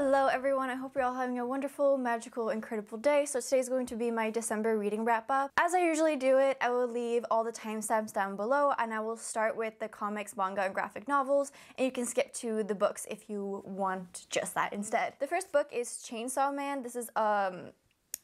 Hello everyone, I hope you're all having a wonderful, magical, incredible day. So today's going to be my December reading wrap up. As I usually do it, I will leave all the timestamps down below and I will start with the comics, manga, and graphic novels, and you can skip to the books if you want just that instead. The first book is Chainsaw Man. This is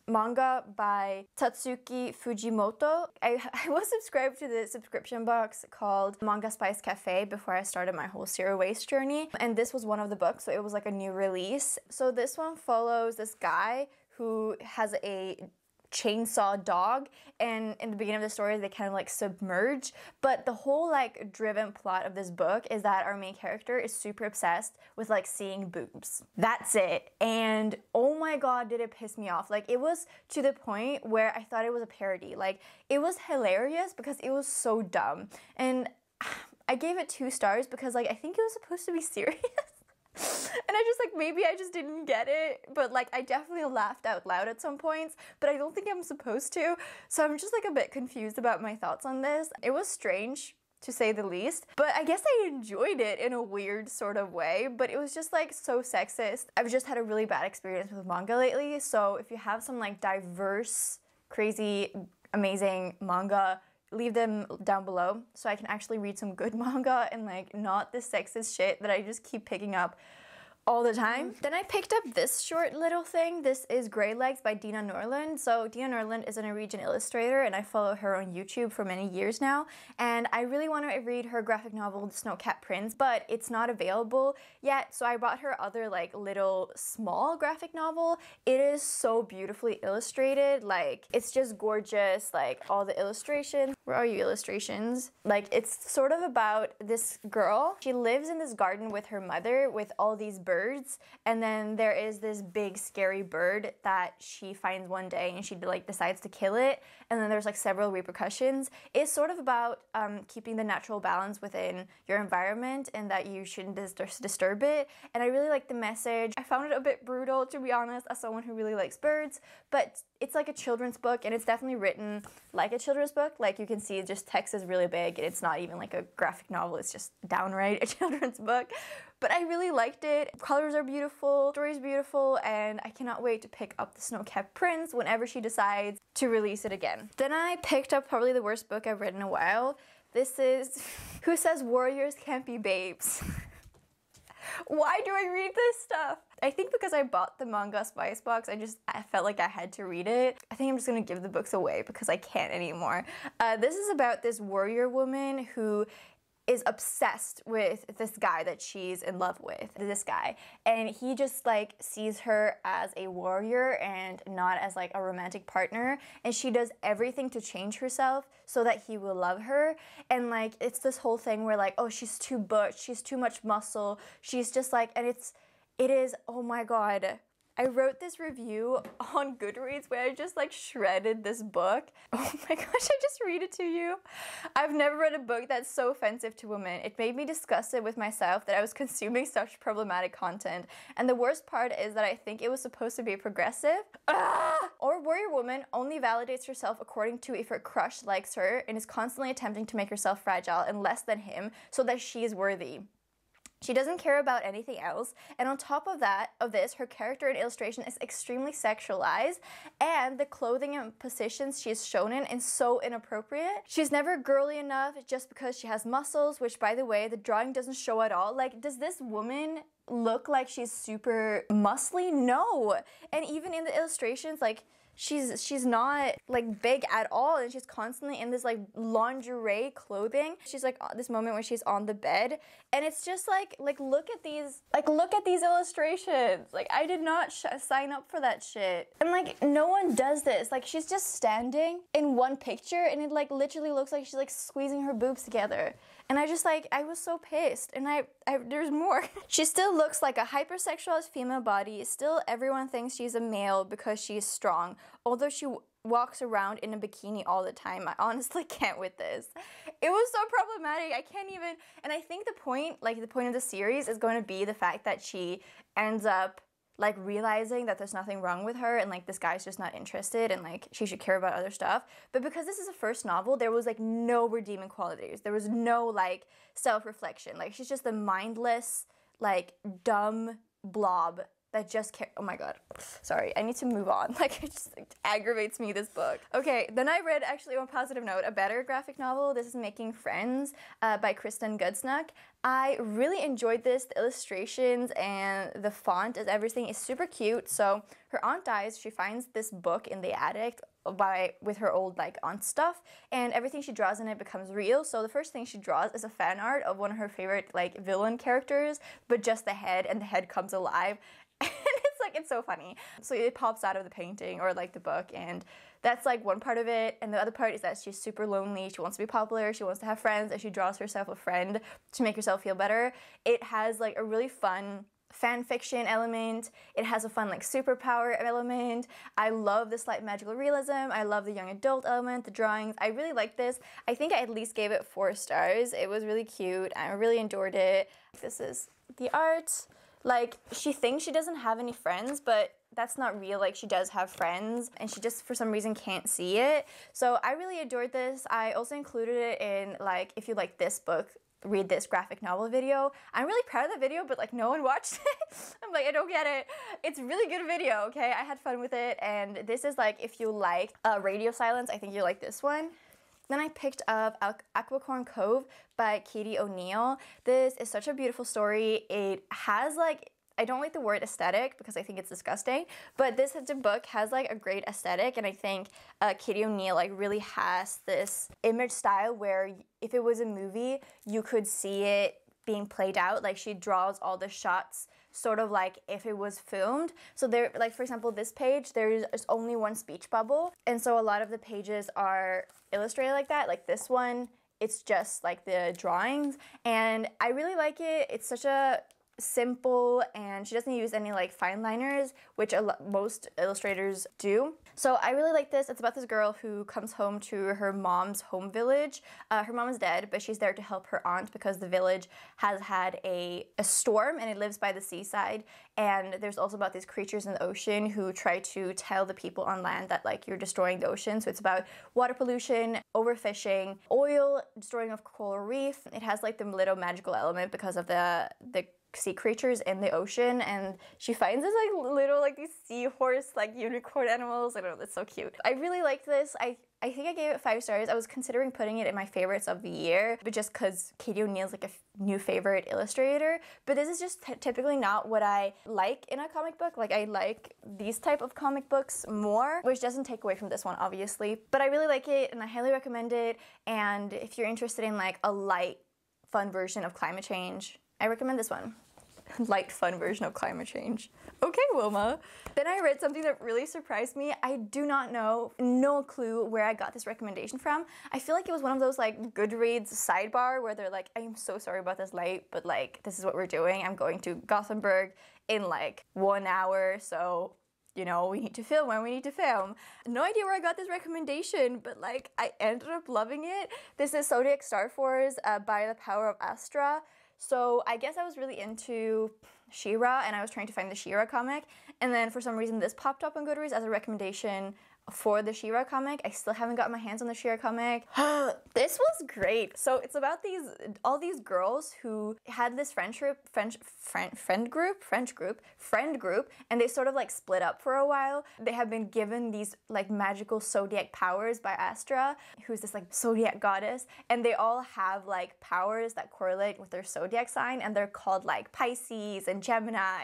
manga by Tatsuki Fujimoto. I was subscribed to the subscription box called Manga Spice Cafe before I started my whole zero waste journey, and this was one of the books, so it was like a new release. So this one follows this guy who has a chainsaw dog, and in the beginning of the story they kind of like submerge, but the whole like driven plot of this book is that our main character is super obsessed with like seeing boobs. That's it. And oh my god, did it piss me off. Like, it was to the point where I thought it was a parody. Like, it was hilarious because it was so dumb, and I gave it 2 stars because like I think it was supposed to be serious. And maybe I just didn't get it, but like I definitely laughed out loud at some points, but I don't think I'm supposed to. So I'm just like a bit confused about my thoughts on this. It was strange, to say the least, but I guess I enjoyed it in a weird sort of way, but it was just like so sexist. I've just had a really bad experience with manga lately, so if you have some like diverse, crazy, amazing manga, leave them down below so I can actually read some good manga and like not this sexist shit that I just keep picking up all the time. Then I picked up this short little thing. This is Grey Legs by Dina Norland. So Dina Norland is a Norwegian illustrator and I follow her on YouTube for many years now, and I really want to read her graphic novel The Snowcat Prince, but it's not available yet, so I bought her other like little small graphic novel. It is so beautifully illustrated, like it's just gorgeous, like all the illustrations. Where are you, illustrations? Like, it's sort of about this girl. She lives in this garden with her mother with all these birds, and then there is this big scary bird that she finds one day and she like decides to kill it, and then there's like several repercussions. It's sort of about keeping the natural balance within your environment and that you shouldn't disturb it, and I really like the message. I found it a bit brutal, to be honest, as someone who really likes birds, but it's like a children's book, and it's definitely written like a children's book. Like, you can see just text is really big, and it's not even like a graphic novel, it's just downright a children's book. But I really liked it. Colors are beautiful, story's beautiful, and I cannot wait to pick up The Snowcat Prince whenever she decides to release it again. Then I picked up probably the worst book I've read in a while. This is Who Says Warriors Can't Be Babes? Why do I read this stuff? I think because I bought the Manga Spice box, I felt like I had to read it. I think I'm just gonna give the books away because I can't anymore. This is about this warrior woman who is obsessed with this guy that she's in love with, this guy. And he just like sees her as a warrior and not as like a romantic partner. And she does everything to change herself so that he will love her. And like, it's this whole thing where like, oh, she's too butch, she's too much muscle. She's just like, and it is, oh my god. I wrote this review on Goodreads where I just like shredded this book. Oh my gosh, I just read it to you. I've never read a book that's so offensive to women. It made me disgusted with myself that I was consuming such problematic content. And the worst part is that I think it was supposed to be progressive. Or warrior woman only validates herself according to if her crush likes her and is constantly attempting to make herself fragile and less than him so that she is worthy. She doesn't care about anything else, and on top of this, her character and illustration is extremely sexualized, and the clothing and positions she is shown in is so inappropriate. She's never girly enough just because she has muscles, which, by the way, the drawing doesn't show at all. Like, does this woman look like she's super muscly? No. And even in the illustrations, like, she's not like big at all, and she's constantly in this like lingerie clothing. She's like this moment where she's on the bed, and it's just like look at these illustrations. Like, I did not sign up for that shit. And like, no one does this. Like, she's just standing in one picture and it like literally looks like she's like squeezing her boobs together. And I just like, I was so pissed, and there's more. She still looks like a hypersexualized female body. Still, everyone thinks she's a male because she's strong, although she walks around in a bikini all the time. I honestly can't with this. It was so problematic, I can't even, and I think the point of the series is going to be the fact that she ends up like realizing that there's nothing wrong with her and like this guy's just not interested and like she should care about other stuff. But because this is a first novel, there was like no redeeming qualities. There was no like self-reflection. Like, she's just a mindless, like dumb blob that just oh my god, sorry, I need to move on. Like, it just aggravates me, this book. Okay, then I read, actually, on a positive note, a better graphic novel. This is Making Friends by Kristen Gudsnuck. I really enjoyed this. The illustrations and the font and everything is super cute. So her aunt dies. She finds this book in the attic with her old like aunt stuff, and everything she draws in it becomes real. So the first thing she draws is a fan art of one of her favorite like villain characters, but just the head, and the head comes alive. And it's so funny. So it pops out of the painting or like the book, and that's like one part of it. And the other part is that she's super lonely. She wants to be popular. She wants to have friends, and she draws herself a friend to make herself feel better. It has like a really fun fan fiction element. It has a fun like superpower element. I love the slight magical realism. I love the young adult element, the drawings. I really like this. I think I at least gave it 4 stars. It was really cute. I really enjoyed it. This is the art. Like, she thinks she doesn't have any friends, but that's not real. Like, she does have friends, and she just for some reason can't see it. So I really adored this. I also included it in like, if you like this book, read this graphic novel video. I'm really proud of the video, but like no one watched it. I'm like, I don't get it. It's a really good video, okay? I had fun with it, and this is like, if you like radio silence, I think you like this one. Then I picked up Aquacorn Cove by Katie O'Neill. This is such a beautiful story. It has like, I don't like the word aesthetic because I think it's disgusting, but this book has like a great aesthetic, and I think Katie O'Neill like really has this image style where if it was a movie, you could see it being played out. Like, she draws all the shots sort of like if it was filmed. So there, like for example, this page, there's only one speech bubble, and so a lot of the pages are illustrated like that. Like this one, it's just like the drawings, and I really like it. It's such a simple, and she doesn't use any like fine liners, which most illustrators do. So I really like this. It's about this girl who comes home to her mom's home village. Her mom is dead, but she's there to help her aunt because the village has had a storm, and it lives by the seaside. And there's also about these creatures in the ocean who try to tell the people on land that like you're destroying the ocean. So it's about water pollution, overfishing, oil, destroying of coral reef. It has like the little magical element because of the sea creatures in the ocean, and she finds this like little like these seahorse like unicorn animals. I don't know, that's so cute. I really liked this. I think I gave it 5 stars. I was considering putting it in my favorites of the year, but just because Katie O'Neill's like a new favorite illustrator. But this is just typically not what I like in a comic book. Like, I like these type of comic books more, which doesn't take away from this one, obviously. But I really like it, and I highly recommend it. And if you're interested in like a light, fun version of climate change, I recommend this one. Light, fun version of climate change. Okay, Wilma. Then I read something that really surprised me. I do not know, no clue where I got this recommendation from. I feel like it was one of those like Goodreads sidebar where they're like, I am so sorry about this late, but like, this is what we're doing. I'm going to Gothenburg in like 1 hour, so you know, we need to film when we need to film. No idea where I got this recommendation, but like, I ended up loving it. This is Zodiac Star Force by the Power of Astra. So I guess I was really into She-Ra, and I was trying to find the She-Ra comic, and then for some reason this popped up on Goodreads as a recommendation for the She-Ra comic. I still haven't got my hands on the She-Ra comic. This was great. So it's about all these girls who had this friend group, and they sort of like split up for a while. They have been given these like magical zodiac powers by Astra, who's this like zodiac goddess, and they all have like powers that correlate with their zodiac sign, and they're called like Pisces and Gemini.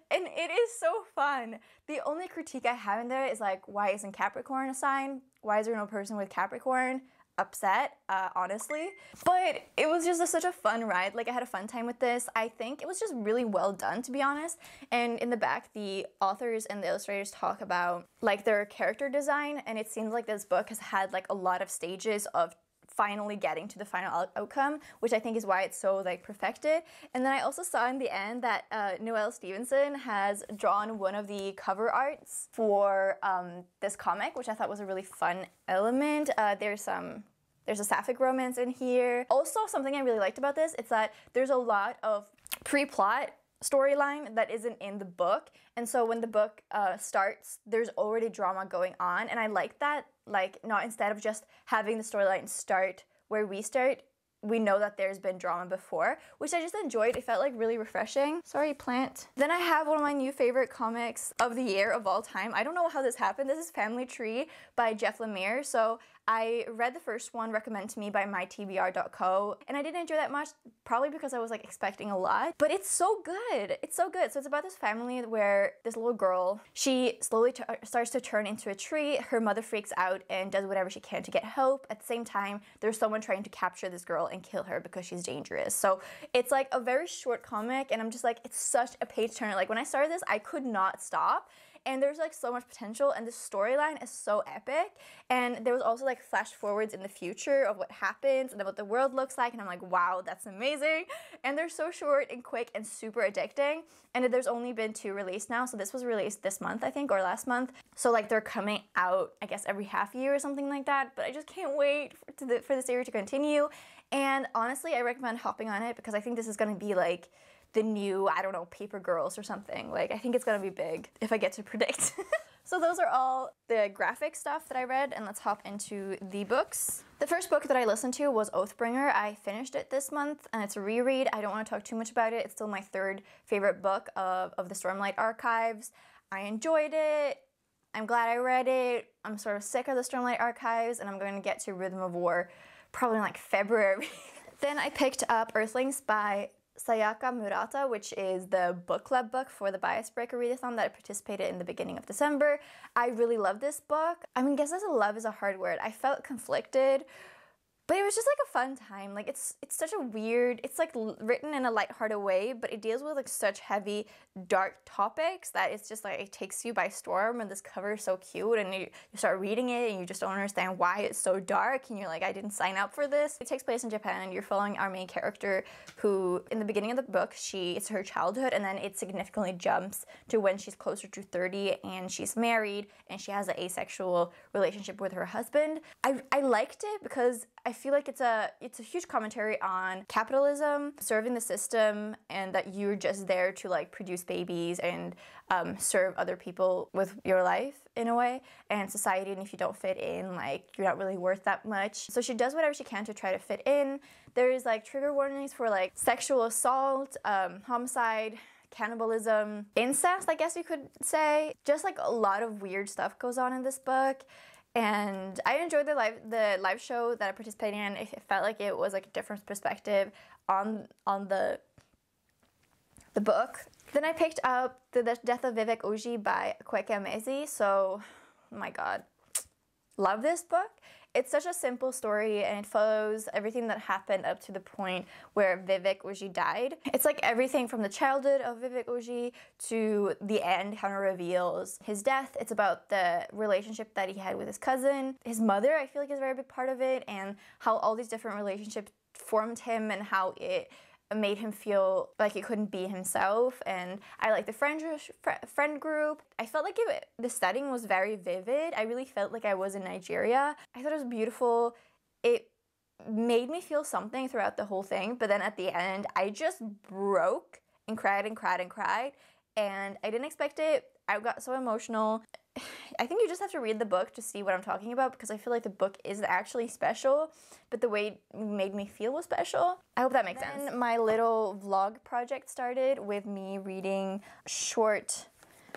And it is so fun. The only critique I have in there is like, why isn't Capricorn a sign? Why is there no person with Capricorn? Upset, honestly. But it was just such a fun ride. Like, I had a fun time with this. I think it was just really well done, to be honest. And in the back, the authors and the illustrators talk about like their character design, and it seems like this book has had like a lot of stages of finally getting to the final outcome, which I think is why it's so like perfected. And then I also saw in the end that Noelle Stevenson has drawn one of the cover arts for this comic, which I thought was a really fun element. There's a sapphic romance in here. Also, something I really liked about this is that there's a lot of pre-plot storyline that isn't in the book, and so when the book starts, there's already drama going on, and I like that. Like, not instead of just having the storyline start where we start, we know that there's been drama before, which I just enjoyed. It felt like really refreshing. Sorry, plant. Then I have one of my new favorite comics of the year of all time. I don't know how this happened. This is Family Tree by Jeff Lemire. So I read the first one recommended to me by mytbr.co, and I didn't enjoy that much, probably because I was like expecting a lot, but it's so good. It's so good. So it's about this family where this little girl, she slowly starts to turn into a tree. Her mother freaks out and does whatever she can to get help. At the same time, there's someone trying to capture this girl and kill her because she's dangerous. So it's like a very short comic, and I'm just like, it's such a page turner. Like when I started this, I could not stop. And there's like so much potential, and the storyline is so epic. And there was also like flash forwards in the future of what happens and what the world looks like, and I'm like, wow, that's amazing. And they're so short and quick and super addicting. And there's only been 2 released now, so this was released this month, I think, or last month. So like they're coming out, I guess, every half year or something like that. But I just can't wait for the series to continue. And honestly, I recommend hopping on it because I think this is gonna be like the new, I don't know, Paper Girls or something. Like, I think it's gonna be big if I get to predict. So those are all the graphic stuff that I read, and let's hop into the books. The first book that I listened to was Oathbringer. I finished it this month, and it's a reread. I don't want to talk too much about it. It's still my 3rd favorite book of the Stormlight Archives. I enjoyed it. I'm glad I read it. I'm sort of sick of the Stormlight Archives, and I'm going to get to Rhythm of War probably in like February. Then I picked up Earthlings by Sayaka Murata, which is the book club book for the Bias Breaker readathon that I participated in the beginning of December. I really love this book. I mean, guess love is a hard word. I felt conflicted, but it was just like a fun time. Like it's such a weird, it's like written in a lighthearted way, but it deals with like such heavy, dark topics that it's just like it takes you by storm. And this cover is so cute, and you start reading it and you just don't understand why it's so dark, and you're like, I didn't sign up for this. It takes place in Japan, and you're following our main character who, in the beginning of the book, it's her childhood, and then it significantly jumps to when she's closer to 30 and she's married and she has an asexual relationship with her husband. I liked it because I feel like it's a huge commentary on capitalism, serving the system, and that you're just there to like produce babies and serve other people with your life in a way, and society, and if you don't fit in, like you're not really worth that much. So she does whatever she can to try to fit in. There's like trigger warnings for like sexual assault, homicide, cannibalism, incest, I guess you could say. Just like a lot of weird stuff goes on in this book. And I enjoyed the live show that I participated in. It felt like it was like a different perspective on the book. Then I picked up The Death of Vivek Oji by Kweke Emezi. So, oh my god, love this book. It's such a simple story, and it follows everything that happened up to the point where Vivek Oji died. It's like everything from the childhood of Vivek Oji to the end kind of reveals his death. It's about the relationship that he had with his cousin. His mother, I feel like, is a very big part of it, and how all these different relationships formed him and how it made him feel like he couldn't be himself. And I like the friend group. I felt like the setting was very vivid. I really felt like I was in Nigeria. I thought it was beautiful. It made me feel something throughout the whole thing, but then at the end I just broke and cried and cried and cried, and I didn't expect it. I got so emotional. I think you just have to read the book to see what I'm talking about, because I feel like the book is actually special, but the way it made me feel was special. I hope that makes sense. My little vlog project started with me reading short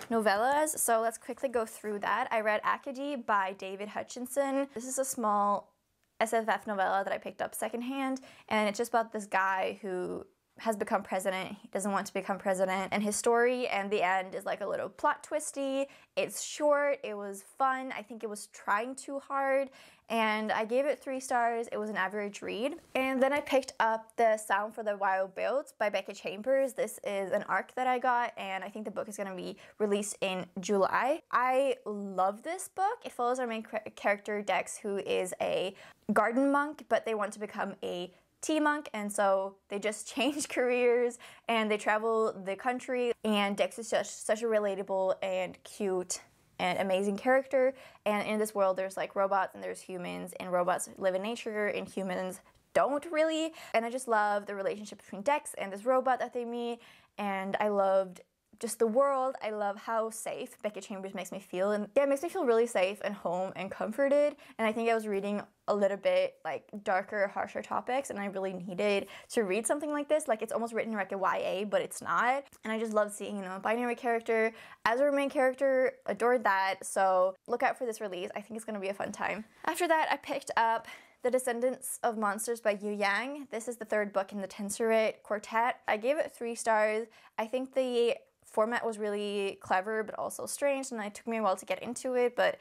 novellas, so let's quickly go through that. I read Akadi by David Hutchinson. This is a small SFF novella that I picked up secondhand, and it's just about this guy who has become president. He doesn't want to become president, and his story and the end is like a little plot twisty. It's short, it was fun. I think it was trying too hard, and I gave it 3 stars. It was an average read. And then I picked up The Sound for the Wild Built by Becky Chambers. This is an arc that I got, and I think the book is going to be released in July. I love this book. It follows our main character Dex, who is a garden monk, but they want to become a tea monk, and so they just change careers and they travel the country, and Dex is just such a relatable and cute and amazing character. And in this world there's like robots and there's humans, and robots live in nature and humans don't really. And I just love the relationship between Dex and this robot that they meet, and I loved just the world. I love how safe Becky Chambers makes me feel, and yeah, it makes me feel really safe and home and comforted. And I think I was reading a little bit like darker, harsher topics, and I really needed to read something like this. Like, it's almost written like a YA, but it's not. And I just love seeing, you know, a binary character as our main character. Adored that. So look out for this release. I think it's gonna be a fun time. After that, I picked up The Descendants of Monsters by Yu Yang. This is the third book in the Tensorit quartet. I gave it 3 stars. I think the format was really clever but also strange, and it took me a while to get into it, but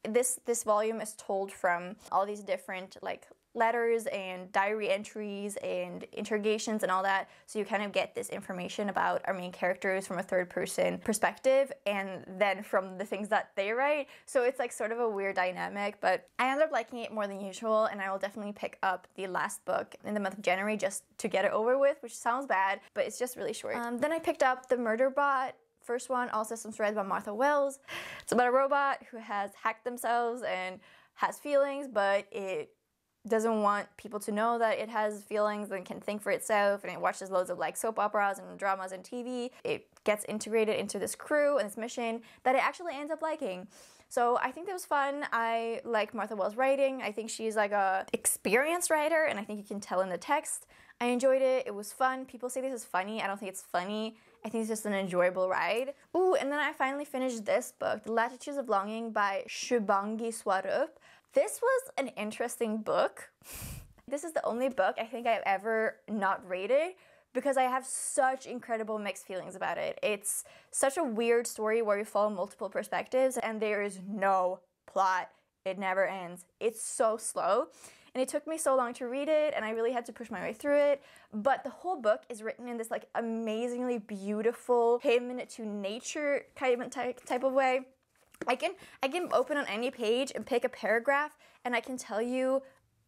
this volume is told from all these different like letters and diary entries and interrogations and all that, so you kind of get this information about our main characters from a third person perspective, and then from the things that they write. So it's like sort of a weird dynamic, but I ended up liking it more than usual, and I will definitely pick up the last book in the month of January just to get it over with, which sounds bad, but it's just really short. Then I picked up The Murder Bot. First one, All Systems Red by Martha Wells. It's about a robot who has hacked themselves and has feelings, but it doesn't want people to know that it has feelings and can think for itself, and it watches loads of like soap operas and dramas and TV. It gets integrated into this crew and this mission that it actually ends up liking. So I think that was fun. I like Martha Wells' writing. I think she's like a experienced writer, and I think you can tell in the text. I enjoyed it. It was fun. People say this is funny. I don't think it's funny. I think it's just an enjoyable ride. Ooh, and then I finally finished this book, The Latitudes of Longing by Shubhangi Swarup. This was an interesting book. This is the only book I think I've ever not rated because I have such incredible mixed feelings about it. It's such a weird story where you follow multiple perspectives and there is no plot. It never ends. It's so slow. And it took me so long to read it, and I really had to push my way through it. But the whole book is written in this like amazingly beautiful, payment to nature kind of type of way. I can open on any page and pick a paragraph, and I can tell you,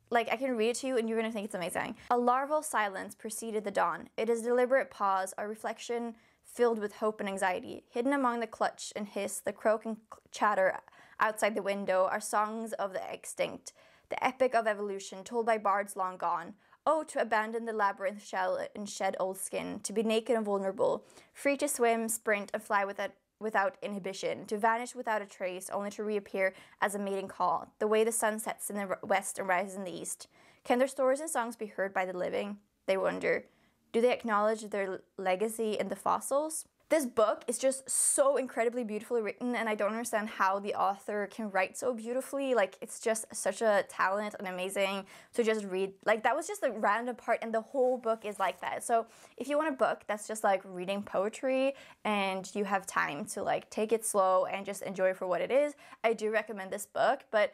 like, I can read it to you and you're gonna think it's amazing. A larval silence preceded the dawn. It is a deliberate pause, a reflection filled with hope and anxiety. Hidden among the clutch and hiss, the croak and chatter outside the window are songs of the extinct. The epic of evolution, told by bards long gone. Oh, to abandon the labyrinth shell and shed old skin, to be naked and vulnerable, free to swim, sprint, and fly without inhibition, to vanish without a trace, only to reappear as a mating call, the way the sun sets in the west and rises in the east. Can their stories and songs be heard by the living? They wonder. Do they acknowledge their legacy in the fossils? This book is just so incredibly beautifully written, and I don't understand how the author can write so beautifully. Like, it's just such a talent and amazing to just read. Like, that was just a random part, and the whole book is like that. So if you want a book that's just like reading poetry and you have time to like take it slow and just enjoy it for what it is, I do recommend this book. But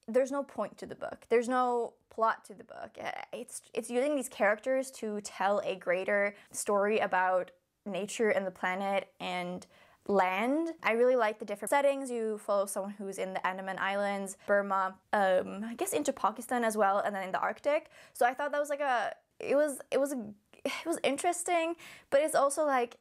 there's no point to the book. There's no plot to the book. It's using these characters to tell a greater story about nature and the planet and land. I really like the different settings. You follow someone who's in the Andaman Islands, Burma, I guess into Pakistan as well, and then in the Arctic. So I thought that was like it was interesting, but it's also like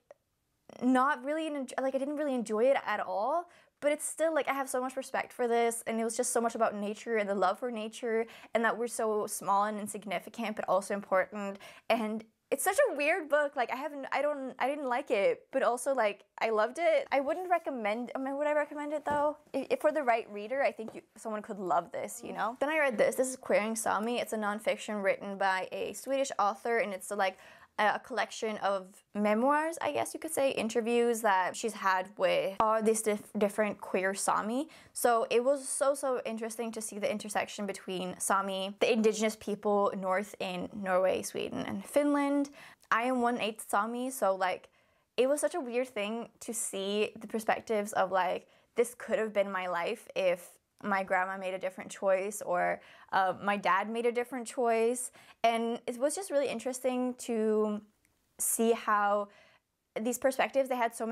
not really like I didn't really enjoy it at all. But it's still like I have so much respect for this, and it was just so much about nature and the love for nature, and that we're so small and insignificant but also important. And it's such a weird book. Like, I didn't like it, but also like I loved it. I wouldn't recommend. I mean, would I recommend it though? If for the right reader, I think someone could love this. You know. Then I read this. This is Queering Sami. It's a nonfiction written by a Swedish author, and it's like a collection of memoirs, I guess you could say, interviews that she's had with all these different queer Sami. So it was so interesting to see the intersection between Sami, the indigenous people north in Norway, Sweden, and Finland. I am 1/8 Sami, so like it was such a weird thing to see the perspectives of like, this could have been my life if my grandma made a different choice, or my dad made a different choice. And it was just really interesting to see how these perspectives, they had so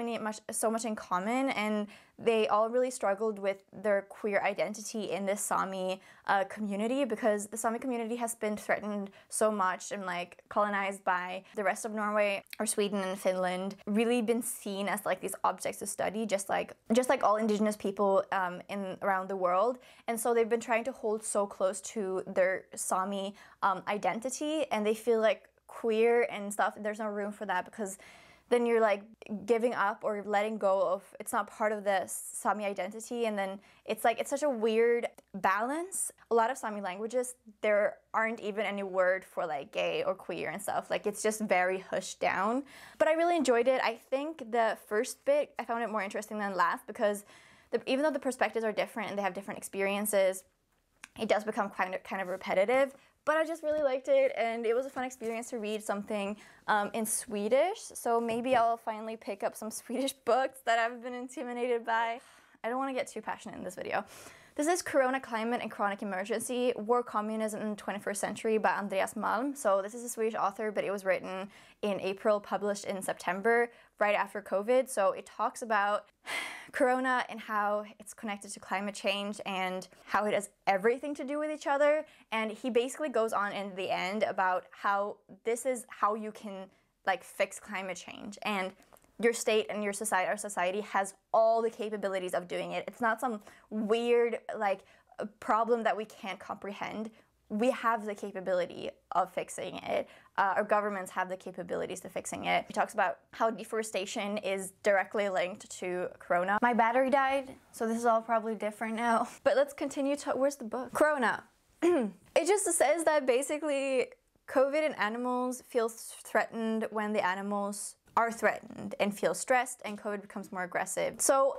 much in common, and they all really struggled with their queer identity in the Sami community, because the Sami community has been threatened so much and like colonized by the rest of Norway or Sweden and Finland, really been seen as like these objects to study, just like all indigenous people around the world. And so they've been trying to hold so close to their Sami identity, and they feel like queer and stuff, there's no room for that because then you're like giving up or letting go of, it's not part of the Sami identity, and then it's like, it's such a weird balance. A lot of Sami languages, there aren't even any word for like gay or queer and stuff. Like, it's just very hushed down. But I really enjoyed it. I think the first bit, I found it more interesting than last, because even though the perspectives are different and they have different experiences, it does become kind of repetitive. But I just really liked it, and it was a fun experience to read something in Swedish. So maybe I'll finally pick up some Swedish books that I've been intimidated by. I don't want to get too passionate in this video. This is Corona, Climate and Chronic Emergency, War, Communism in the 21st Century by Andreas Malm. So this is a Swedish author, but it was written in April, published in September, right after COVID. So it talks about Corona and how it's connected to climate change and how it has everything to do with each other. And he basically goes on in the end about how this is how you can like fix climate change, and your state and your society, our society has all the capabilities of doing it. It's not some weird like problem that we can't comprehend. We have the capability of fixing it. Our governments have the capabilities to fixing it. He talks about how deforestation is directly linked to Corona. My battery died, so this is all probably different now. But let's continue to, where's the book? Corona. It just says that basically COVID in animals feels threatened when the animals are threatened and feel stressed, and COVID becomes more aggressive. So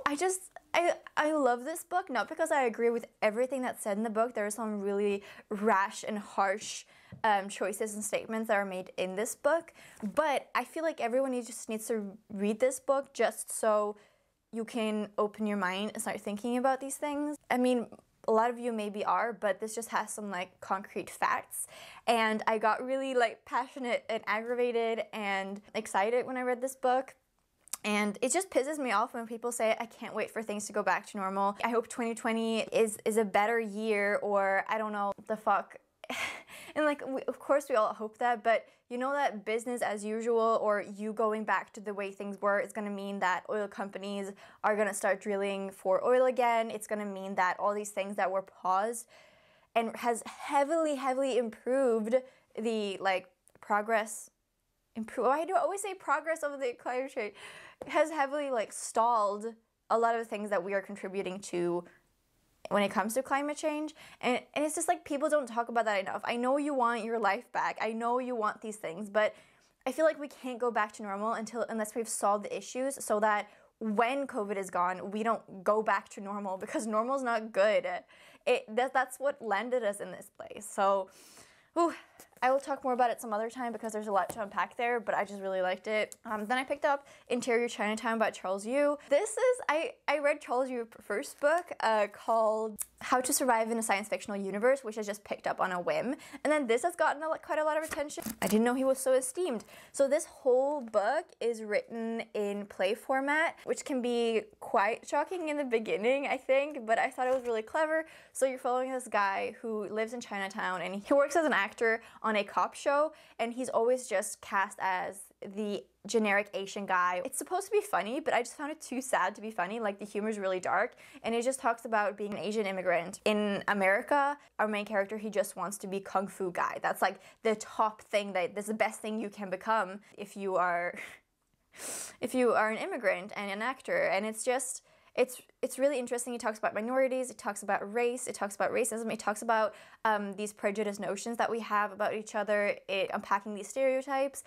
I love this book, not because I agree with everything that's said in the book. There are some really rash and harsh choices and statements that are made in this book, but I feel like everyone just needs to read this book just so you can open your mind and start thinking about these things. I mean, a lot of you maybe are, but this just has some like concrete facts. And I got really like passionate and aggravated and excited when I read this book. And it just pisses me off when people say, I can't wait for things to go back to normal. I hope 2020 is a better year, or I don't know, the fuck. And like, of course we all hope that, but you know that business as usual, or you going back to the way things were, is gonna mean that oil companies are gonna start drilling for oil again. It's gonna mean that all these things that were paused and has heavily improved the like progress, why do I always say progress over the climate change? Has heavily like stalled a lot of the things that we are contributing to when it comes to climate change. And it's just like, people don't talk about that enough. I know you want your life back. I know you want these things, but I feel like we can't go back to normal unless we've solved the issues, so that when COVID is gone, we don't go back to normal, because normal's not good. That's what landed us in this place. So, I will talk more about it some other time because there's a lot to unpack there, but I just really liked it. Then I picked up Interior Chinatown by Charles Yu. This is, I read Charles Yu's first book called How to Survive in a Science Fictional Universe, which I just picked up on a whim. And then this has gotten quite a lot of attention. I didn't know he was so esteemed. So this whole book is written in play format, which can be quite shocking in the beginning, I think, but I thought it was really clever. So you're following this guy who lives in Chinatown, and he works as an actor on a cop show, and he's always just cast as the generic Asian guy. It's supposed to be funny, but I just found it too sad to be funny. Like, the humor is really dark, and it just talks about being an Asian immigrant in America. Our main character, he just wants to be Kung Fu guy. That's like the top thing, that's the best thing you can become if you are an immigrant and an actor. And it's just, it's really interesting. He talks about minorities, it talks about race, it talks about racism, it talks about these prejudiced notions that we have about each other, unpacking these stereotypes.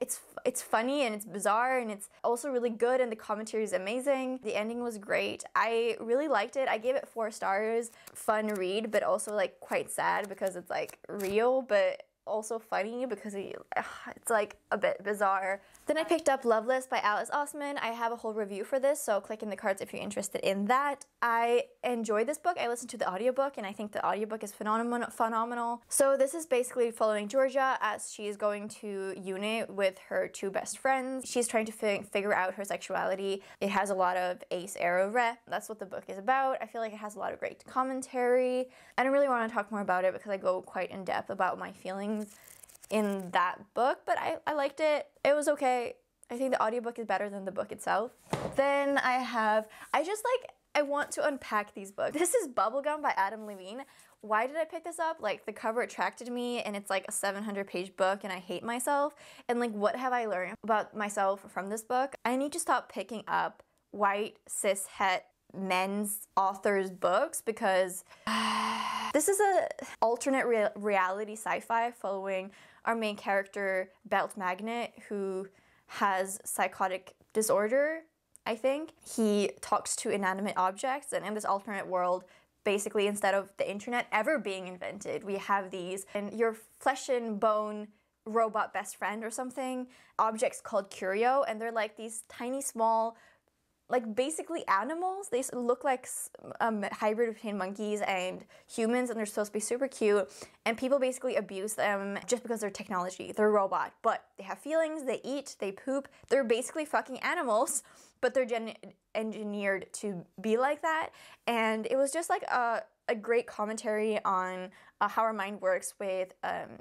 It's funny and it's bizarre, and it's also really good, and the commentary is amazing. The ending was great. I really liked it. I gave it 4 stars. Fun read, but also like quite sad because it's like real, but also funny because it's like a bit bizarre. Then I picked up Loveless by Alice Osman. I have a whole review for this, so click in the cards if you're interested in that. I enjoyed this book. I listened to the audiobook, and I think the audiobook is phenomenal. So this is basically following Georgia as she is going to uni with her 2 best friends. She's trying to figure out her sexuality. It has a lot of Ace Arrow rep. That's what the book is about. I feel like it has a lot of great commentary. I don't really want to talk more about it because I go quite in depth about my feelings in that book, but I liked it. It was okay. I think the audiobook is better than the book itself. Then I want to unpack these books. This is Bubblegum by Adam Levine. why did I pick this up? Like, the cover attracted me, and it's like a 700-page book, and I hate myself. And like, what have I learned about myself from this book? I need to stop picking up white cis het men's authors' books, because this is a alternate reality sci-fi following our main character, Belt Magnet, who has psychotic disorder, I think. He talks to inanimate objects, and in this alternate world, basically, instead of the internet ever being invented, we have these, and your flesh and bone robot best friend or something, objects called curio, and they're like these tiny small, like basically animals. They look like hybrid between monkeys and humans, and they're supposed to be super cute, and people basically abuse them just because they're technology. They're a robot, but they have feelings, they eat, they poop. They're basically fucking animals, but they're engineered to be like that. And it was just like a great commentary on how our mind works with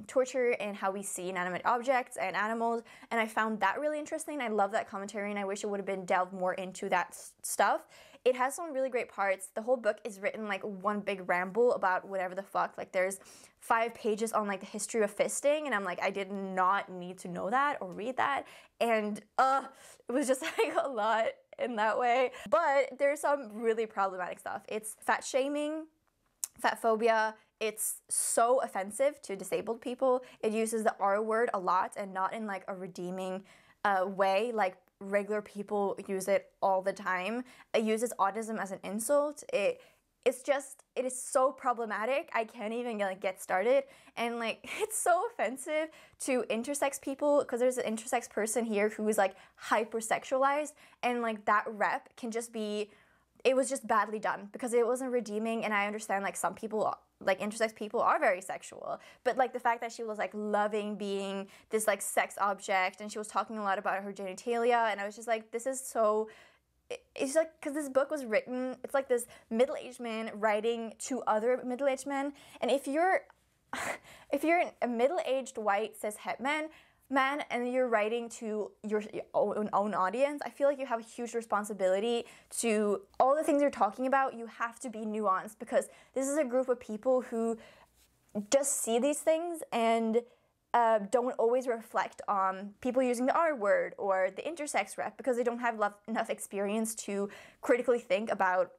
torture and how we see inanimate objects and animals, and I found that really interesting. I love that commentary, and I wish it would have been delved more into that stuff. It has some really great parts. The whole book is written like one big ramble about whatever the fuck. Like, there's 5 pages on like the history of fisting, and I'm like, I did not need to know that or read that, and it was just like a lot in that way. But there's some really problematic stuff. It's fat shaming, fat phobia. It's so offensive to disabled people. It uses the R word a lot, and not in like a redeeming way, like regular people use it all the time. It uses autism as an insult. It is so problematic. I can't even like get started. And like, it's so offensive to intersex people, because there's an intersex person here who is like hypersexualized, and like that rep can just be, it was just badly done because it wasn't redeeming. And I understand like some people, like intersex people, are very sexual, but like the fact that she was like loving being this like sex object, and she was talking a lot about her genitalia, and I was just like, this is so, it's like, because this book was written, it's like this middle-aged man writing to other middle-aged men, and if you're a middle-aged white cis het man, and you're writing to your own audience, I feel like you have a huge responsibility to all the things you're talking about. You have to be nuanced, because this is a group of people who just see these things and don't always reflect on people using the R word or the intersex rep, because they don't have enough experience to critically think about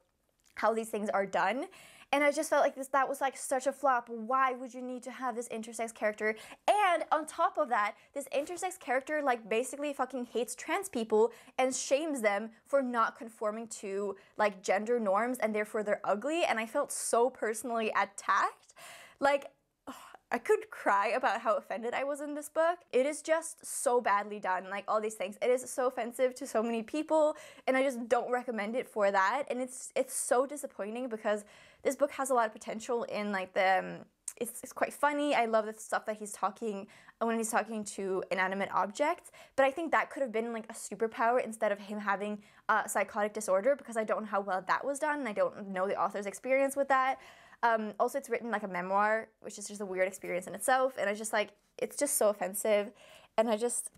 how these things are done. And I just felt like that was like such a flop. Why would you need to have this intersex character? And on top of that, this intersex character like basically fucking hates trans people and shames them for not conforming to like gender norms, and therefore they're ugly. And I felt so personally attacked. Like, I could cry about how offended I was in this book. It is just so badly done, like all these things. It is so offensive to so many people, and I just don't recommend it for that. And it's so disappointing, because this book has a lot of potential in like the, it's quite funny. I love the stuff that he's talking, when he's talking to inanimate objects, but I think that could have been like a superpower instead of him having a psychotic disorder, because I don't know how well that was done, and I don't know the author's experience with that. Also, it's written like a memoir, which is just a weird experience in itself, and I just like, it's just so offensive, and I just,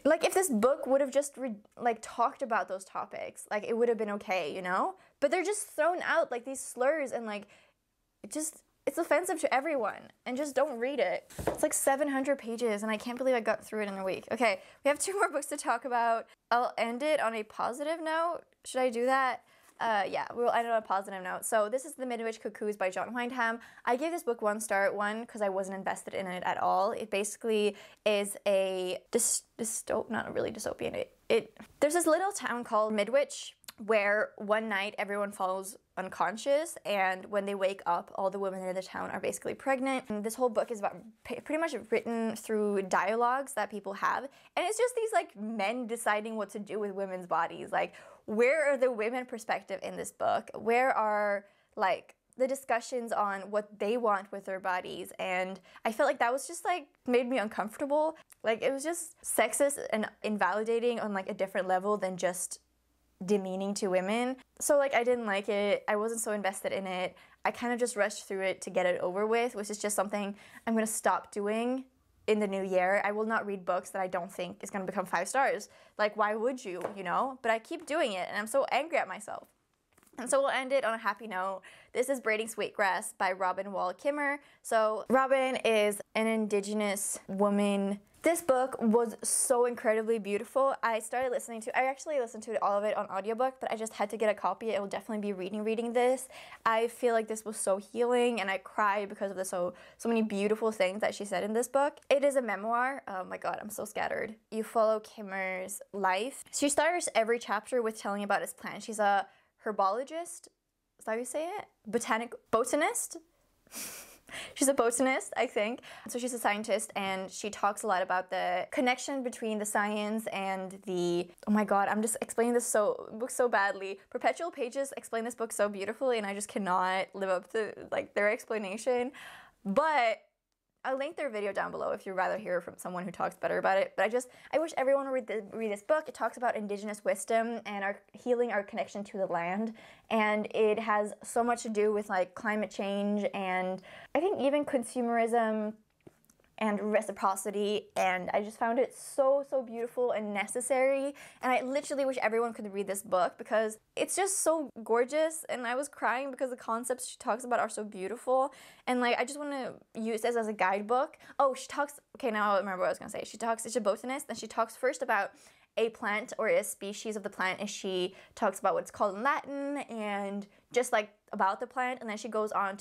like, if this book would have just like talked about those topics, like it would have been okay, you know? But they're just thrown out like these slurs, and like, it's offensive to everyone, and just don't read it. It's like 700 pages, and I can't believe I got through it in a week. Okay, we have 2 more books to talk about. I'll end it on a positive note. Should I do that? Yeah, we'll end on a positive note. So this is The Midwich Cuckoos by John Wyndham. I gave this book 1 star, because I wasn't invested in it at all. It basically is a not really dystopian. There's this little town called Midwich where one night everyone falls unconscious, and when they wake up, all the women in the town are basically pregnant. And this whole book is about pretty much written through dialogues that people have, and it's just these like men deciding what to do with women's bodies. Like, where are the women perspective in this book? Where are like the discussions on what they want with their bodies? And I felt like that was just like made me uncomfortable. Like, it was just sexist and invalidating on like a different level than just demeaning to women. So like, I didn't like it. I wasn't so invested in it. I kind of just rushed through it to get it over with, which is just something I'm gonna stop doing in the new year. I will not read books that I don't think is gonna become 5 stars. Like, why would you, you know? But I keep doing it, and I'm so angry at myself. And so we'll end it on a happy note. This is Braiding Sweetgrass by Robin Wall Kimmer. So Robin is an indigenous woman. This book was so incredibly beautiful. I actually listened to all of it on audiobook, but I just had to get a copy. I will definitely be reading this. I feel like this was so healing, and I cried because of the so many beautiful things that she said in this book. It is a memoir. Oh my god, I'm so scattered. You follow Kimmer's life. She starts every chapter with telling about his plant. She's a herbologist. Is that how you say it? Botanist? She's a botanist, I think. So she's a scientist, and she talks a lot about the connection between the science and the... Oh my god, I'm just explaining this book so badly. Perpetual pages explain this book so beautifully, and I just cannot live up to like their explanation. But I'll link their video down below if you'd rather hear from someone who talks better about it. But I wish everyone would read this book. It talks about indigenous wisdom and healing our connection to the land. And it has so much to do with like climate change, and I think even consumerism and reciprocity, and I just found it so beautiful and necessary, and I literally wish everyone could read this book because it's just so gorgeous, and I was crying because the concepts she talks about are so beautiful, and like I just want to use this as a guidebook. Oh, okay, now I remember what I was gonna say. She's a botanist, and she talks first about a plant or a species of the plant, and she talks about what it's called in Latin and just like about the plant, and then she goes on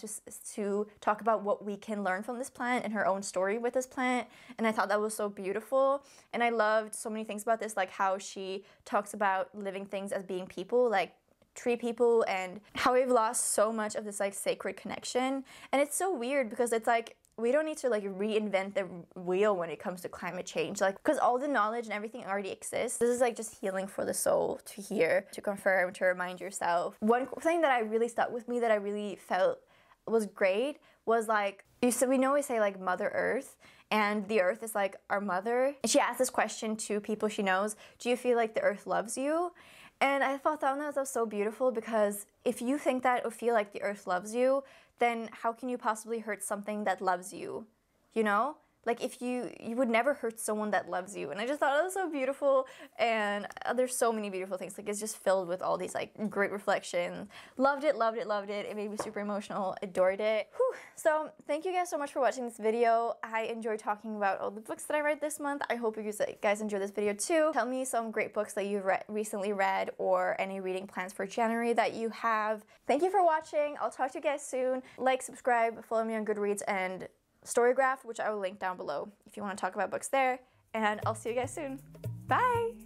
to talk about what we can learn from this plant and her own story with this plant, and I thought that was so beautiful. And I loved so many things about this, like how she talks about living things as being people, like tree people, and how we've lost so much of this like sacred connection. And it's so weird because it's like we don't need to like reinvent the wheel when it comes to climate change, like because all the knowledge and everything already exists. This is like just healing for the soul to hear, to confirm, to remind yourself. One thing that I really stuck with me that I really felt was great was like, we say like Mother Earth, and the earth is like our mother. And she asked this question to people she knows: do you feel like the earth loves you? And I thought that was so beautiful, because if you think that or feel like the earth loves you, then how can you possibly hurt something that loves you? You know? Like if you would never hurt someone that loves you. And I just thought it was so beautiful, and there's so many beautiful things. Like it's just filled with all these like great reflections. Loved it. It made me super emotional. Adored it. Whew. So thank you guys so much for watching this video. I enjoyed talking about all the books that I read this month. I hope you guys enjoyed this video too. Tell me some great books that you've recently read, or any reading plans for January that you have. Thank you for watching. I'll talk to you guys soon. Like, subscribe, follow me on Goodreads and Storygraph, which I will link down below if you want to talk about books there, and I'll see you guys soon. Bye!